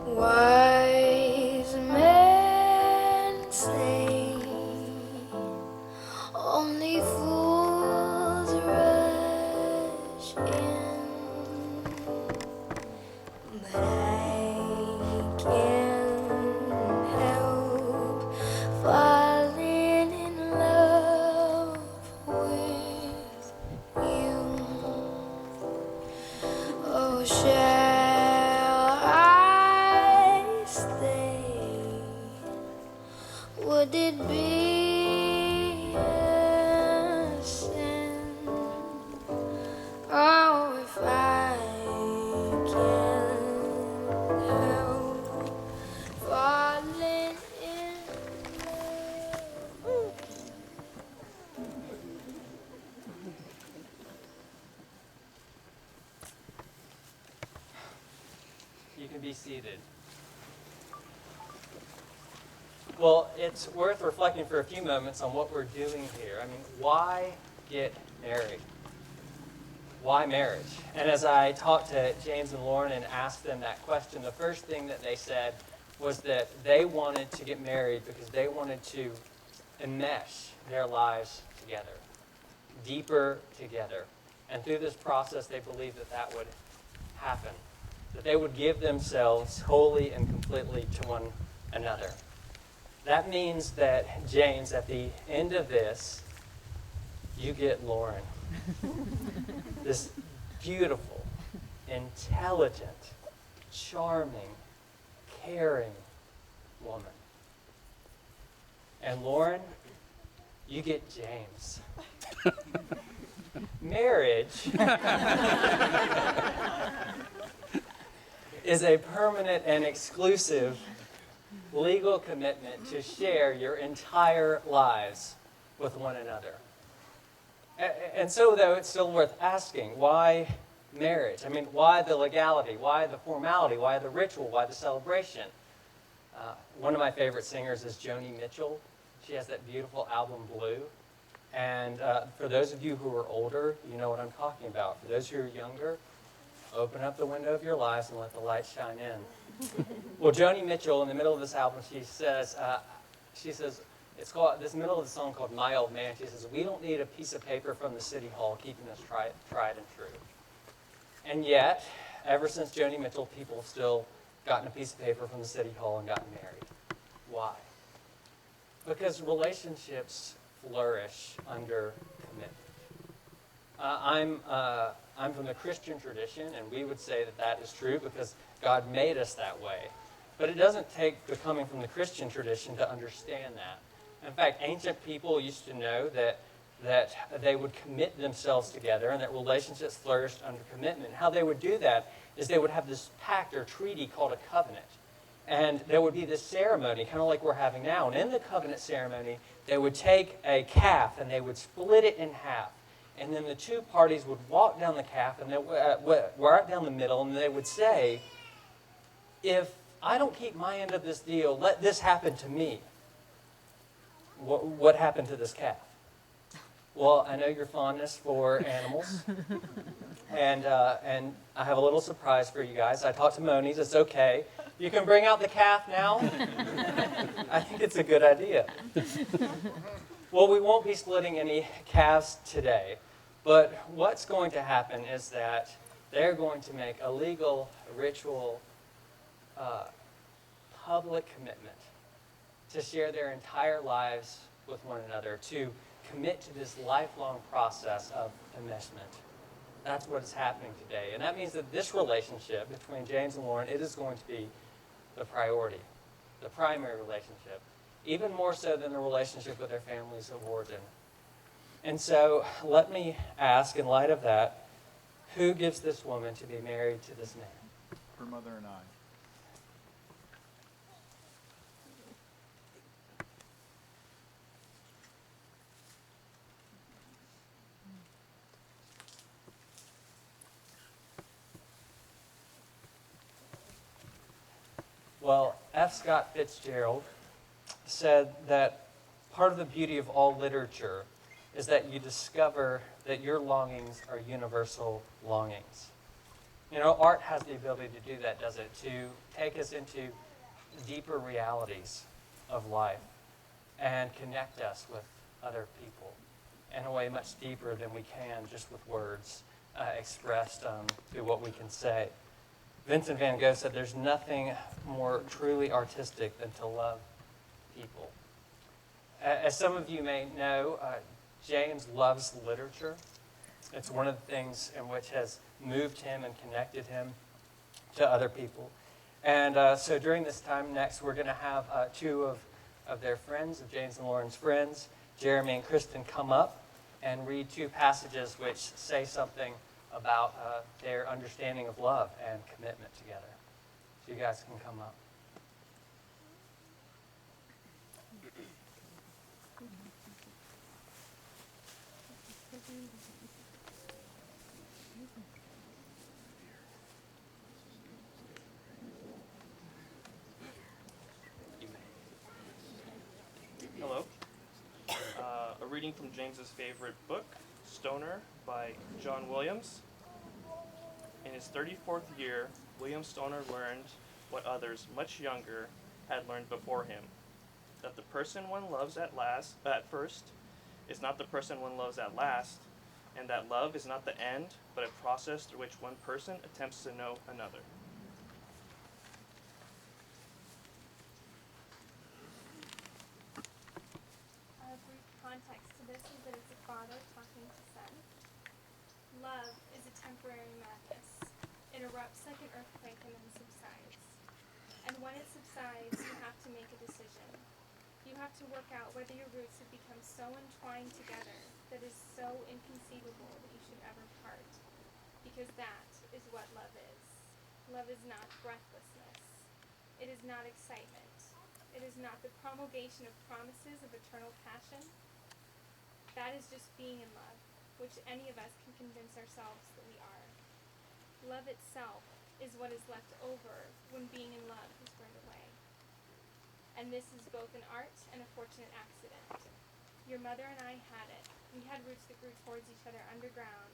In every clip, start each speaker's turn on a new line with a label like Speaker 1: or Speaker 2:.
Speaker 1: Wise men say only fools rush in, but I can't help falling in love with you. Oh, shall I stay? Would it be a sin? Oh, if I can't help falling in love.
Speaker 2: You can be seated. Well, it's worth reflecting for a few moments on what we're doing here. I mean, why get married? Why marriage? And as I talked to James and Lauren and asked them that question, the first thing that they said was that they wanted to get married because they wanted to enmesh their lives together, deeper together. And through this process, they believed that that would happen, that they would give themselves wholly and completely to one another. That means that, James, at the end of this, you get Lauren. This beautiful, intelligent, charming, caring woman. And Lauren, you get James. Marriage is a permanent and exclusive legal commitment to share your entire lives with one another. And so, though, it's still worth asking, why marriage? I mean, why the legality? Why the formality? Why the ritual? Why the celebration? One of my favorite singers is Joni Mitchell. She has that beautiful album, Blue. And for those of you who are older, you know what I'm talking about. For those who are younger, open up the window of your lives and let the light shine in. Well, Joni Mitchell, in the middle of this album, she says, it's called, this middle of the song called My Old Man, she says, we don't need a piece of paper from the city hall keeping us tried and true. And yet, ever since Joni Mitchell, people have still gotten a piece of paper from the city hall and gotten married. Why? Because relationships flourish under commitment. I'm from the Christian tradition, and we would say that that is true because God made us that way. But it doesn't take becoming from the Christian tradition to understand that. In fact, ancient people used to know that they would commit themselves together and that relationships flourished under commitment. How they would do that is they would have this pact or treaty called a covenant. And there would be this ceremony, kind of like we're having now. And in the covenant ceremony, they would take a calf and they would split it in half. And then the two parties would walk down the calf and they right down the middle, and they would say, if I don't keep my end of this deal, let this happen to me. What happened to this calf? Well, I know your fondness for animals, and I have a little surprise for you guys. I talked to Moniz. It's okay. You can bring out the calf now. I think it's a good idea. Well, we won't be splitting any calves today, but what's going to happen is that they're going to make a legal, ritual, public commitment to share their entire lives with one another, to commit to this lifelong process of enmeshment. That's what is happening today. And that means that this relationship between James and Lauren, it is going to be the priority, the primary relationship, even more so than the relationship with their families of origin. And so let me ask, in light of that, who gives this woman to be married to this man?
Speaker 3: Her mother and I.
Speaker 2: Well, F. Scott Fitzgerald said that part of the beauty of all literature is that you discover that your longings are universal longings. You know, art has the ability to do that, does it? To take us into deeper realities of life and connect us with other people in a way much deeper than we can just with words expressed through what we can say. Vincent van Gogh said there's nothing more truly artistic than to love people. As some of you may know, James loves literature. It's one of the things in which has moved him and connected him to other people. And so during this time next, we're going to have two of their friends, of James and Lauren's friends, Jeremy and Kristen, come up and read two passages which say something about their understanding of love and commitment together. So you guys can come up.
Speaker 3: Hello. A reading from James's favorite book, Stoner, by John Williams. In his 34th year, William Stoner learned what others much younger had learned before him, that the person one loves at first is not the person one loves at last, and that love is not the end, but a process through which one person attempts to know another.
Speaker 4: A brief context to this is that it's a father talking to son. Love is a temporary madness. It erupts like an earthquake and then subsides. And when it subsides, you have to make a decision. You have to work out whether your roots have become so entwined together that it is so inconceivable that you should ever part. Because that is what love is. Love is not breathlessness. It is not excitement. It is not the promulgation of promises of eternal passion. That is just being in love, which any of us can convince ourselves that we are. Love itself is what is left over when being in love is burned away. And this is both an art and a fortunate accident. Your mother and I had it. We had roots that grew towards each other underground.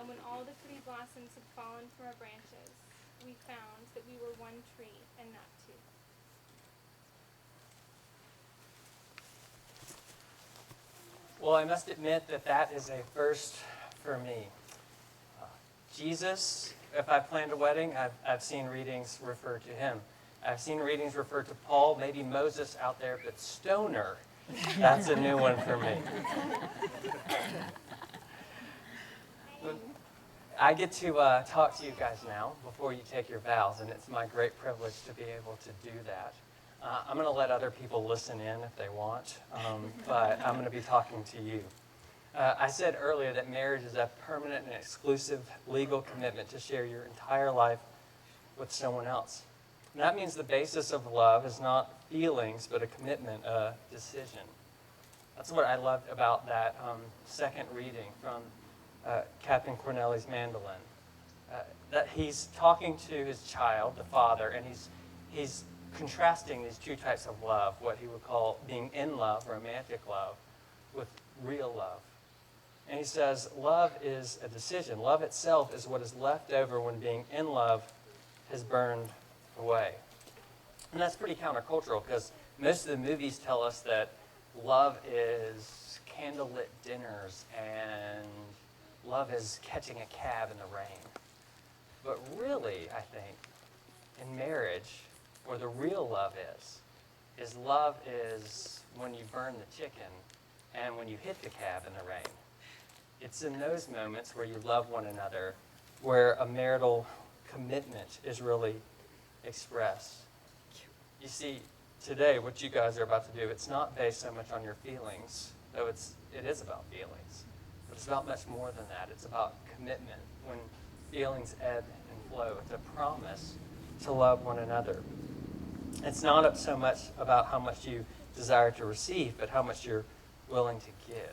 Speaker 4: And when all the pretty blossoms had fallen from our branches, we found that we were one tree and not two.
Speaker 2: Well, I must admit that that is a first for me. Jesus, if I planned a wedding, I've seen readings refer to him. I've seen readings refer to Paul, maybe Moses out there, but Stoner, that's a new one for me. I get to talk to you guys now before you take your vows, and it's my great privilege to be able to do that. I'm going to let other people listen in if they want, but I'm going to be talking to you. I said earlier that marriage is a permanent and exclusive legal commitment to share your entire life with someone else. And that means the basis of love is not feelings, but a commitment, a decision. That's what I loved about that second reading from Captain Corneli's Mandolin. That he's talking to his child, the father, and he's contrasting these two types of love, what he would call being in love, romantic love, with real love. And he says, love is a decision. Love itself is what is left over when being in love has burned away. And that's pretty countercultural because most of the movies tell us that love is candlelit dinners and love is catching a cab in the rain. But really, I think, in marriage, where the real love is love is when you burn the chicken and when you hit the cab in the rain. It's in those moments where you love one another, where a marital commitment is really expressed. You see, today, what you guys are about to do, it's not based so much on your feelings, though it is about feelings. But it's about much more than that. It's about commitment. When feelings ebb and flow, it's a promise to love one another. It's not so much about how much you desire to receive, but how much you're willing to give.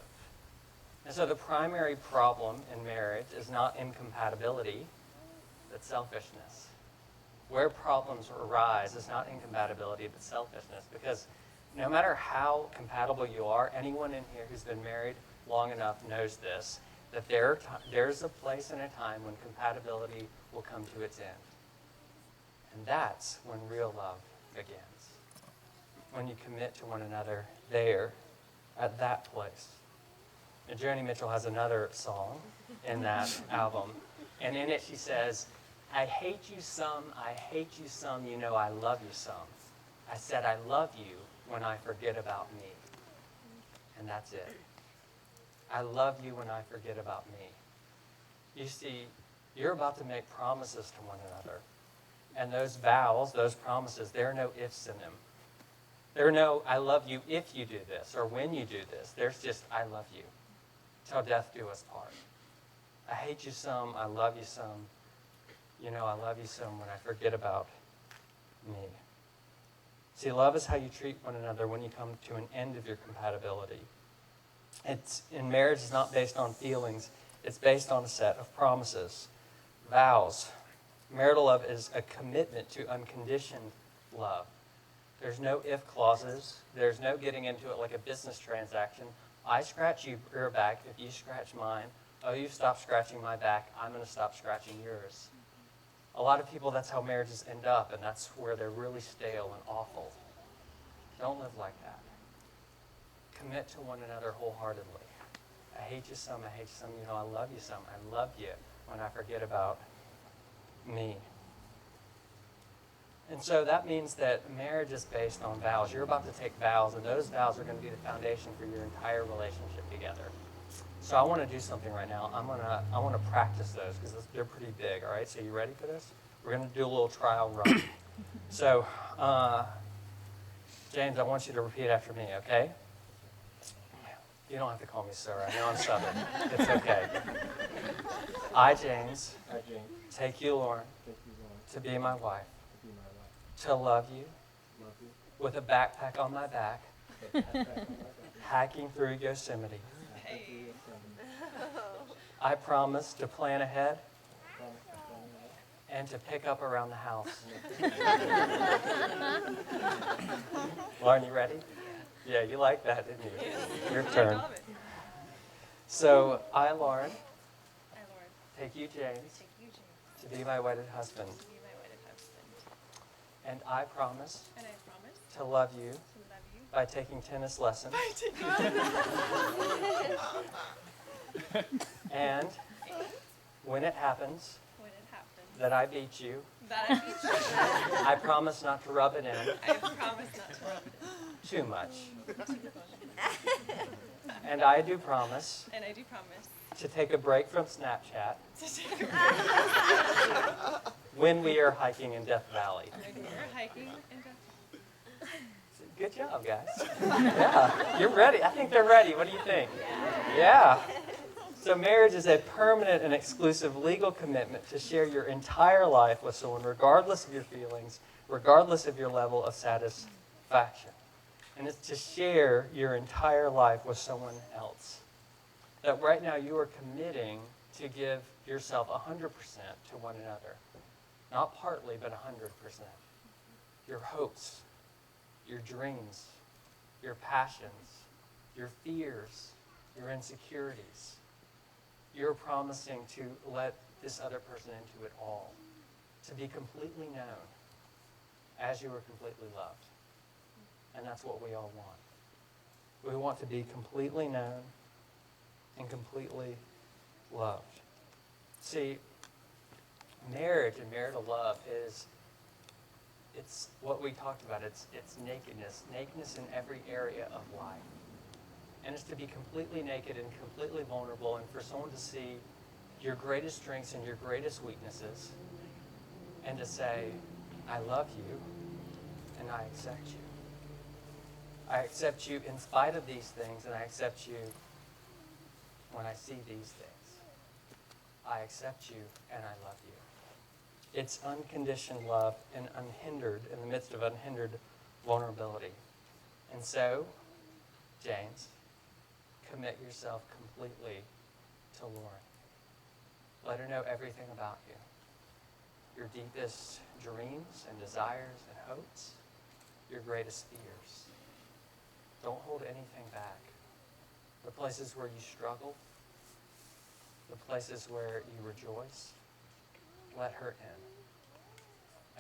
Speaker 2: And so the primary problem in marriage is not incompatibility, but selfishness. where problems arise is not incompatibility, but selfishness. Because no matter how compatible you are, anyone in here who's been married long enough knows this, that there's a place and a time when compatibility will come to its end. And that's when real love begins. When you commit to one another there, at that place. And Joni Mitchell has another song in that album. And in it she says, I hate you some, you know I love you some. I said I love you when I forget about me. And that's it. I love you when I forget about me. You see, you're about to make promises to one another. And those vows, those promises, there are no ifs in them. There are no, I love you if you do this, or when you do this. There's just, I love you, till death do us part. I hate you some, I love you some. You know, I love you some when I forget about me. See, love is how you treat one another when you come to an end of your compatibility. In marriage, it's not based on feelings. It's based on a set of promises, vows. Marital love is a commitment to unconditioned love. There's no if clauses. There's no getting into it like a business transaction. I scratch your back if you scratch mine. Oh, you stop scratching my back. I'm going to stop scratching yours. A lot of people, that's how marriages end up, and that's where they're really stale and awful. Don't live like that. Commit to one another wholeheartedly. I hate you some, I hate you some. You know, I love you some. I love you when I forget about me. And so that means that marriage is based on vows. You're about to take vows, and those vows are going to be the foundation for your entire relationship together. So I want to do something right now. I want to practice those because they're pretty big. All right, so you ready for this? We're going to do a little trial run. So, James, I want you to repeat after me, okay? You don't have to call me sir. I know I'm southern. It's okay. I, James, take you, Lauren, to be my wife, to love you, with a backpack on my back, hiking through Yosemite. I promise to plan ahead and to pick up around the house. Lauren, you ready? Yeah, you like that, didn't you? Your turn. So, I, Lauren, take you, James, to be my wedded husband. And I promise to love you by taking tennis lessons. And when it happens that I beat you, I promise not to rub it in too much. And I do promise to take a break from Snapchat when we are hiking in Death Valley. Good job, guys. Yeah, you're ready. I think they're ready. What do you think? Yeah. So marriage is a permanent and exclusive legal commitment to share your entire life with someone, regardless of your feelings, regardless of your level of satisfaction. And it's to share your entire life with someone else. That right now you are committing to give yourself 100% to one another. Not partly, but 100%. Your hopes, your dreams, your passions, your fears, your insecurities. You're promising to let this other person into it all. To be completely known as you are completely loved. And that's what we all want. We want to be completely known and completely loved. See, marriage and marital love it's what we talked about. It's nakedness in every area of life. And it's to be completely naked and completely vulnerable, and for someone to see your greatest strengths and your greatest weaknesses, and to say, I love you, and I accept you. I accept you in spite of these things, and I accept you when I see these things. I accept you, and I love you. It's unconditioned love and unhindered, in the midst of unhindered vulnerability. And so, James, commit yourself completely to Lauren. Let her know everything about you. your deepest dreams and desires and hopes, your greatest fears. Don't hold anything back. The places where you struggle, the places where you rejoice, let her in.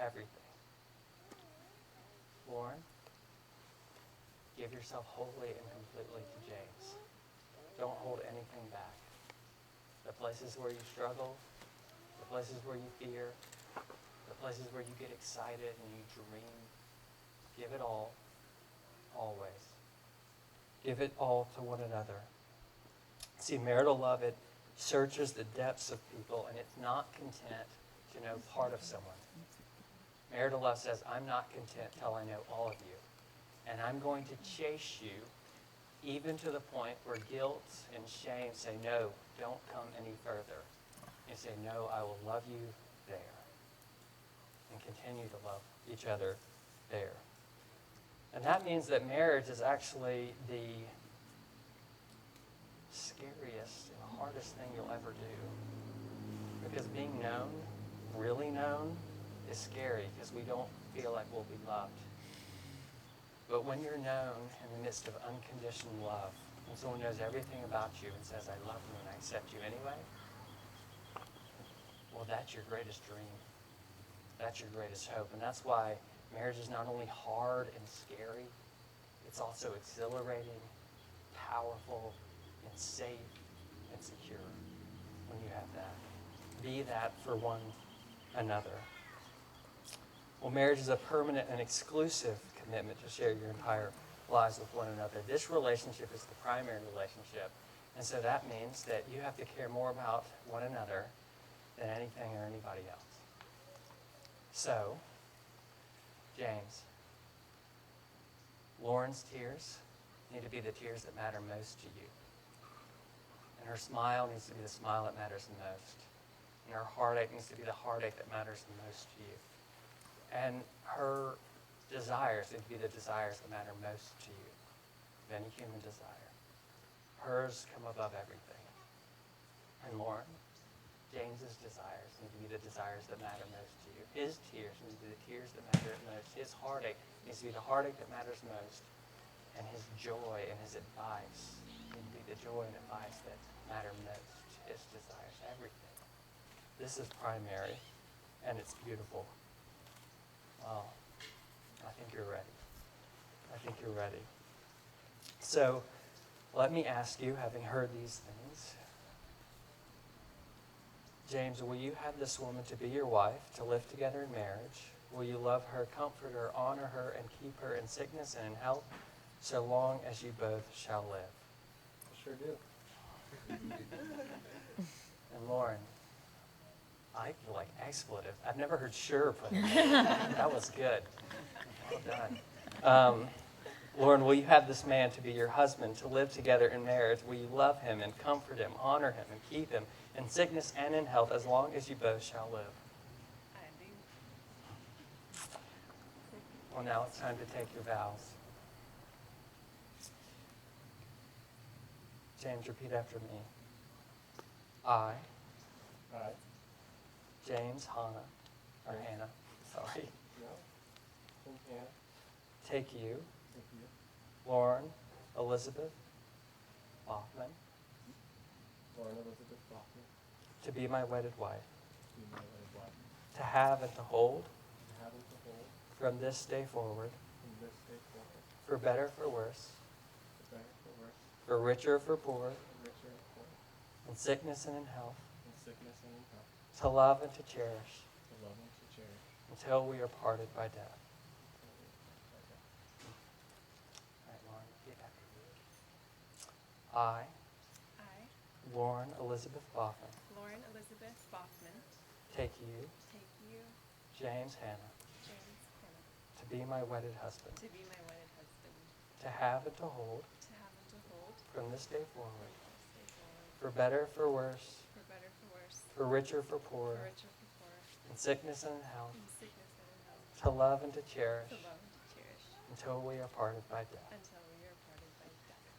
Speaker 2: Everything. Lauren, give yourself wholly and completely to James. Don't hold anything back. The places where you struggle, the places where you fear, the places where you get excited and you dream, give it all, always. Give it all to one another. See, marital love, it searches the depths of people, and it's not content to know part of someone. Marital love says, I'm not content till I know all of you. And I'm going to chase you even to the point where guilt and shame say, no, don't come any further. And say, no, I will love you there. And continue to love each other there. And that means that marriage is actually the scariest and hardest thing you'll ever do. Because being known, really known, is scary because we don't feel like we'll be loved. But when you're known in the midst of unconditional love, when someone knows everything about you and says, I love you and I accept you anyway, well, that's your greatest dream. That's your greatest hope. And that's why marriage is not only hard and scary, it's also exhilarating, powerful, and safe and secure when you have that. Be that for one another. Well, marriage is a permanent and exclusive commitment to share your entire lives with one another. This relationship is the primary relationship. And so that means that you have to care more about one another than anything or anybody else. So, James, Lauren's tears need to be the tears that matter most to you. And her smile needs to be the smile that matters the most. And her heartache needs to be the heartache that matters the most to you. And her desires need to be the desires that matter most to you of any human desire. Hers come above everything. And Lauren, James's desires need to be the desires that matter most to you. His tears need to be the tears that matter most. His heartache needs to be the heartache that matters most. And his joy and his advice need to be the joy and advice that matter most. His desires, everything. This is primary, and it's beautiful. Well, I think you're ready. I think you're ready. So, let me ask you, having heard these things, James, will you have this woman to be your wife, to live together in marriage? Will you love her, comfort her, honor her, and keep her in sickness and in health, so long as you both shall live?
Speaker 5: I sure do.
Speaker 2: And Lauren, I feel like expletive. I've never heard sure put in there. That was good. Well done. Lauren, will you have this man to be your husband, to live together in marriage? Will you love him and comfort him, honor him, and keep him in sickness and in health, as long as you both shall live?
Speaker 6: I do.
Speaker 2: Well, now it's time to take your vows. James, repeat after me. I, James Hannah, sorry, take you, Lauren Elizabeth Baughman, to be my wedded wife, to have and to hold, from this day forward, for better, for worse, for richer, for poorer, in sickness and in health, to love and to cherish, until we are parted by death. All right, Lauren, get back to you. I, Lauren Elizabeth Baughman,
Speaker 6: Lauren Elizabeth Baughman,
Speaker 2: take you,
Speaker 6: take you,
Speaker 2: James Hannah,
Speaker 6: James Hannah,
Speaker 2: to be my wedded husband,
Speaker 6: to be my wedded husband,
Speaker 2: to have and to hold,
Speaker 6: to have and to hold,
Speaker 2: from this day forward,
Speaker 6: from this day forward,
Speaker 2: for better, for worse,
Speaker 6: for better, for worse,
Speaker 2: for richer, for
Speaker 6: for
Speaker 2: poorer,
Speaker 6: richer, for poorer,
Speaker 2: in sickness and in health,
Speaker 6: in sickness and in health,
Speaker 2: to love and to cherish,
Speaker 6: to love and to cherish,
Speaker 2: until we are parted by death.
Speaker 6: until we are parted by death.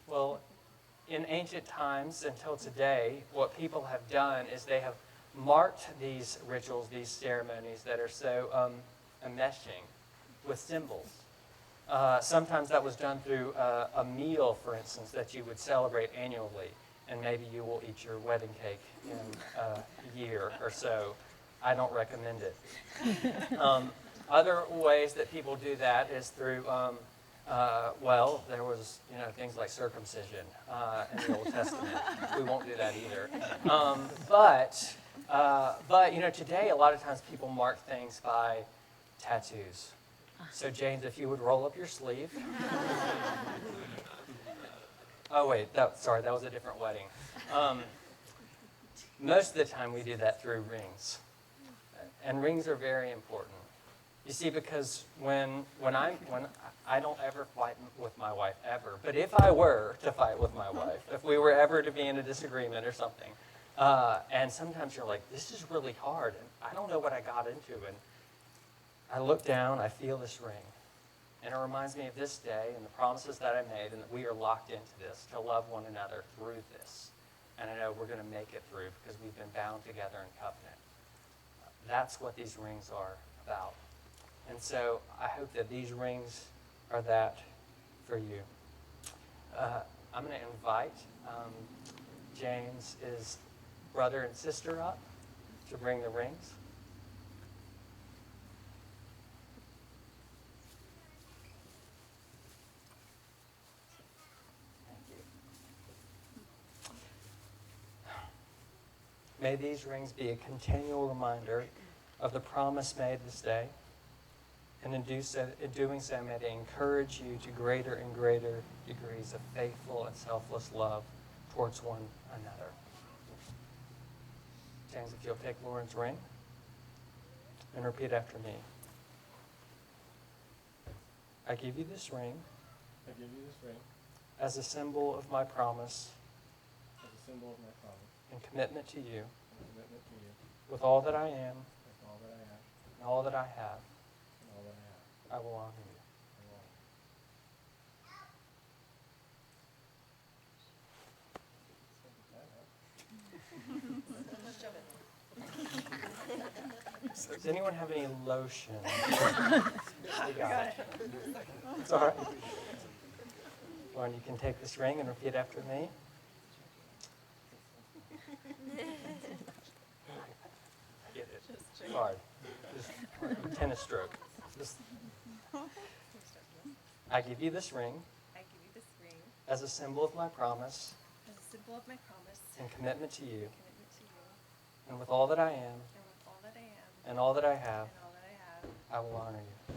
Speaker 2: Well, in ancient times until today, what people have done is they have marked these rituals, these ceremonies that are so enmeshing with symbols. Sometimes that was done through a meal, for instance, that you would celebrate annually, and maybe you will eat your wedding cake in a year or so. I don't recommend it. Other ways that people do that is through, well, there was, things like circumcision in the Old Testament. We won't do that either. But today a lot of times people mark things by tattoos. So James, if you would roll up your sleeve. Oh wait, sorry, that was a different wedding. Most of the time we do that through rings. And rings are very important. You see, because when I don't ever fight with my wife ever, but if I were to fight with my wife, if we were ever to be in a disagreement or something, and sometimes you're like, this is really hard, and I don't know what I got into, and I look down, I feel this ring, and it reminds me of this day and the promises that I made, and that we are locked into this to love one another through this. And I know we're going to make it through because we've been bound together in covenant. That's what these rings are about. And so I hope that these rings are that for you. I'm going to invite James' brother and sister up to bring the rings. May these rings be a continual reminder of the promise made this day. And in doing so, may they encourage you to greater and greater degrees of faithful and selfless love towards one another. James, if you'll take Lauren's ring and repeat after me. I give you this ring.
Speaker 5: I give you this ring
Speaker 2: as a symbol of my promise
Speaker 5: as a symbol of my promise
Speaker 2: and commitment to you
Speaker 5: and commitment to you
Speaker 2: with all that I am
Speaker 5: with all that I am
Speaker 2: and all that I have.
Speaker 5: and all that I have.
Speaker 2: I will honor you.
Speaker 5: I will.
Speaker 2: Does anyone have any lotion? We got it. It's all right. Lauren, you can take this ring and repeat after me. I get it. It's hard. Just tennis stroke. I give you this ring
Speaker 6: I give you this ring
Speaker 2: as a symbol of my promise
Speaker 6: as a symbol of my promise
Speaker 2: and commitment to you,
Speaker 6: commitment to you,
Speaker 2: and with all that I am
Speaker 6: and with all that I am
Speaker 2: and all that I have,
Speaker 6: and all that I have,
Speaker 2: I will honor you.